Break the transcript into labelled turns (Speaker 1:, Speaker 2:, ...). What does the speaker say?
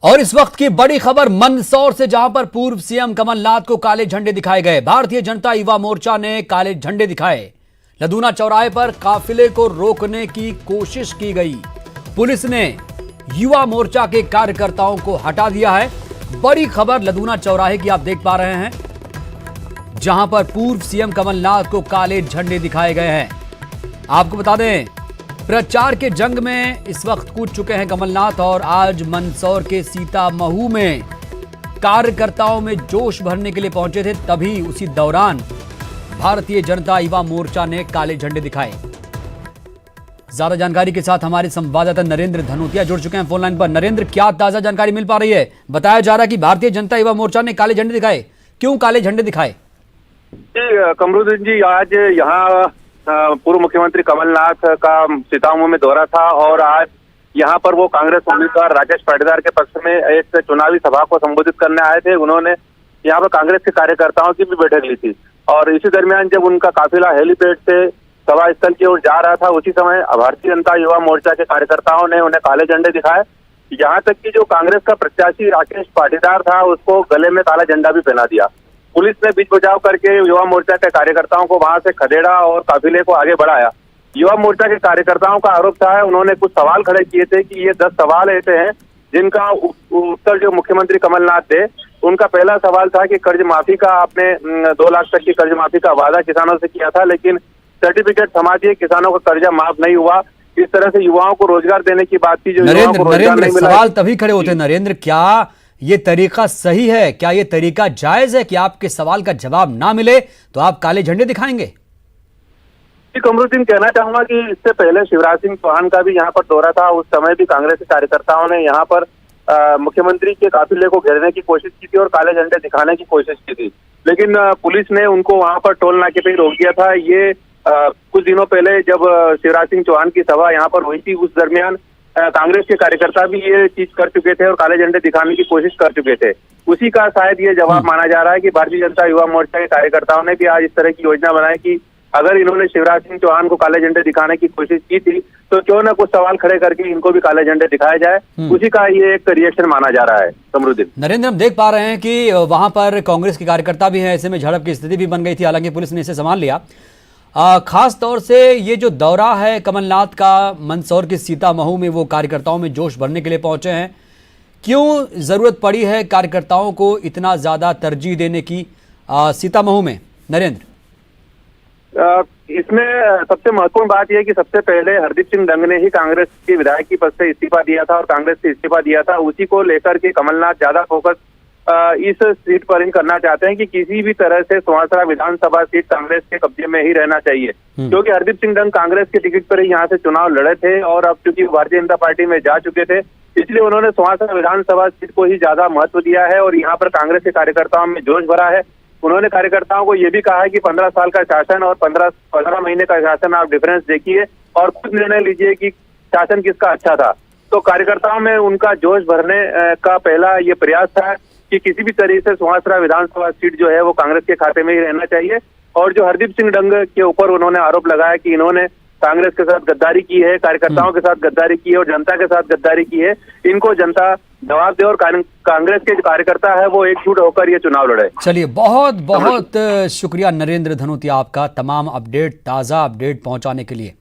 Speaker 1: और इस वक्त की बड़ी खबर मंदसौर से, जहां पर पूर्व सीएम कमलनाथ को काले झंडे दिखाए गए। भारतीय जनता युवा मोर्चा ने काले झंडे दिखाए। लदूना चौराहे पर काफिले को रोकने की कोशिश की गई। पुलिस ने युवा मोर्चा के कार्यकर्ताओं को हटा दिया है। बड़ी खबर लदूना चौराहे की आप देख पा रहे हैं, जहां पर पूर्व सीएम कमलनाथ को काले झंडे दिखाए गए हैं। आपको बता दें, प्रचार के जंग में इस वक्त कूद चुके हैं कमलनाथ और आज मंदसौर के सीतामऊ में कार्यकर्ताओं में जोश भरने के लिए पहुंचे थे। तभी उसी दौरान भारतीय जनता युवा मोर्चा ने काले झंडे दिखाए। ज्यादा जानकारी के साथ हमारे संवाददाता नरेंद्र धनोतिया जुड़ चुके हैं फोन लाइन पर। नरेंद्र, क्या ताजा जानकारी मिल पा रही है? बताया जा रहा है कि भारतीय जनता युवा मोर्चा ने काले झंडे दिखाए। क्यों काले झंडे दिखाए?
Speaker 2: कमरुद्दीन जी, आज यहाँ पूर्व मुख्यमंत्री कमलनाथ का सीतामऊ में दौरा था और आज यहाँ पर वो कांग्रेस उम्मीदवार राजेश पाटीदार के पक्ष में एक चुनावी सभा को संबोधित करने आए थे। उन्होंने यहाँ पर कांग्रेस के कार्यकर्ताओं की भी बैठक ली थी और इसी दरमियान जब उनका काफिला हेलीपैड से सभा स्थल की ओर जा रहा था, उसी समय भारतीय जनता युवा मोर्चा के कार्यकर्ताओं ने उन्हें काले झंडे दिखाए। यहाँ तक कि जो कांग्रेस का प्रत्याशी राकेश पाटीदार था, उसको गले में काला झंडा भी पहना दिया। पुलिस ने बीच बचाव करके युवा मोर्चा के कार्यकर्ताओं को वहां से खदेड़ा और काफिले को आगे बढ़ाया। युवा मोर्चा के कार्यकर्ताओं का आरोप था, उन्होंने कुछ सवाल खड़े किए थे कि ये 10 सवाल ऐसे हैं जिनका उत्तर जो मुख्यमंत्री कमलनाथ थे। उनका पहला सवाल था कि कर्ज माफी का आपने 2 लाख तक की कर्ज माफी का वादा किसानों से किया था, लेकिन सर्टिफिकेट थमा दिए, किसानों का कर्जा माफ नहीं हुआ। इस तरह से युवाओं को रोजगार देने की बात थी, जो युवाओं को रोजगार नहीं मिला।
Speaker 1: सवाल तभी खड़े होते हैं नरेंद्र, क्या ये तरीका सही है? क्या ये तरीका जायज है कि आपके सवाल का जवाब ना मिले तो आप काले झंडे दिखाएंगे?
Speaker 2: जी कमरुद्दीन, कहना चाहूंगा कि इससे पहले शिवराज सिंह चौहान का भी यहाँ पर दौरा था। उस समय भी कांग्रेस के कार्यकर्ताओं ने यहाँ पर मुख्यमंत्री के काफिले को घेरने की कोशिश की थी और काले झंडे दिखाने की कोशिश की थी, लेकिन पुलिस ने उनको वहां पर टोल नाके पे रोक दिया था। ये कुछ दिनों पहले जब शिवराज सिंह चौहान की सभा यहाँ पर हुई थी, उस दरमियान कांग्रेस के कार्यकर्ता भी ये चीज कर चुके थे और काले झंडे दिखाने की कोशिश कर चुके थे। उसी का शायद ये जवाब माना जा रहा है कि भारतीय जनता युवा मोर्चा के कार्यकर्ताओं ने भी आज इस तरह की योजना बनाई कि अगर इन्होंने शिवराज सिंह चौहान को काले झंडे दिखाने की कोशिश की थी तो क्यों ना कुछ सवाल खड़े करके इनको भी काले झंडे दिखाया जाए। उसी का ये एक रिएक्शन माना जा रहा है। कमरुद्दीन,
Speaker 1: नरेंद्र, हम देख पा रहे हैं कि वहां पर कांग्रेस के कार्यकर्ता भी हैं, ऐसे में झड़प की स्थिति भी बन गई थी, हालांकि पुलिस ने इसे संभाल लिया। खास तौर से ये जो दौरा है कमलनाथ का मंदसौर के सीतामऊ में, वो कार्यकर्ताओं में जोश भरने के लिए पहुंचे हैं। क्यों जरूरत पड़ी है कार्यकर्ताओं को इतना ज्यादा तरजीह देने की सीतामऊ में, नरेंद्र?
Speaker 2: इसमें सबसे महत्वपूर्ण बात यह है कि सबसे पहले हरदीप सिंह डंग ने ही कांग्रेस के विधायक की पद से इस्तीफा दिया था और कांग्रेस से इस्तीफा दिया था। उसी को लेकर के कमलनाथ ज्यादा फोकस इस सीट पर इन करना चाहते हैं कि किसी भी तरह से सुवासरा विधानसभा सीट कांग्रेस के कब्जे में ही रहना चाहिए, क्योंकि हरदीप सिंह डंग कांग्रेस के टिकट पर ही यहाँ से चुनाव लड़े थे और अब चूंकि भारतीय जनता पार्टी में जा चुके थे, इसलिए उन्होंने सुवासरा विधानसभा सीट को ही ज्यादा महत्व दिया है और यहाँ पर कांग्रेस के कार्यकर्ताओं में जोश भरा है। उन्होंने कार्यकर्ताओं को ये भी कहा है कि 15 साल का शासन और 15 महीने का शासन आप डिफरेंस देखिए और खुद निर्णय लीजिए कि शासन किसका अच्छा था। तो कार्यकर्ताओं में उनका जोश भरने का पहला ये प्रयास था कि किसी भी तरीके से सुहासरा विधानसभा सीट जो है वो कांग्रेस के खाते में ही रहना चाहिए। और जो हरदीप सिंह डंग के ऊपर उन्होंने आरोप लगाया कि इन्होंने कांग्रेस के साथ गद्दारी की है, कार्यकर्ताओं के साथ गद्दारी की है और जनता के साथ गद्दारी की है, इनको जनता जवाब दे और कांग्रेस के जो कार्यकर्ता है वो एकजुट होकर ये चुनाव लड़े।
Speaker 1: चलिए, बहुत बहुत शुक्रिया नरेंद्र धनोतिया आपका तमाम अपडेट, ताजा अपडेट पहुंचाने के लिए।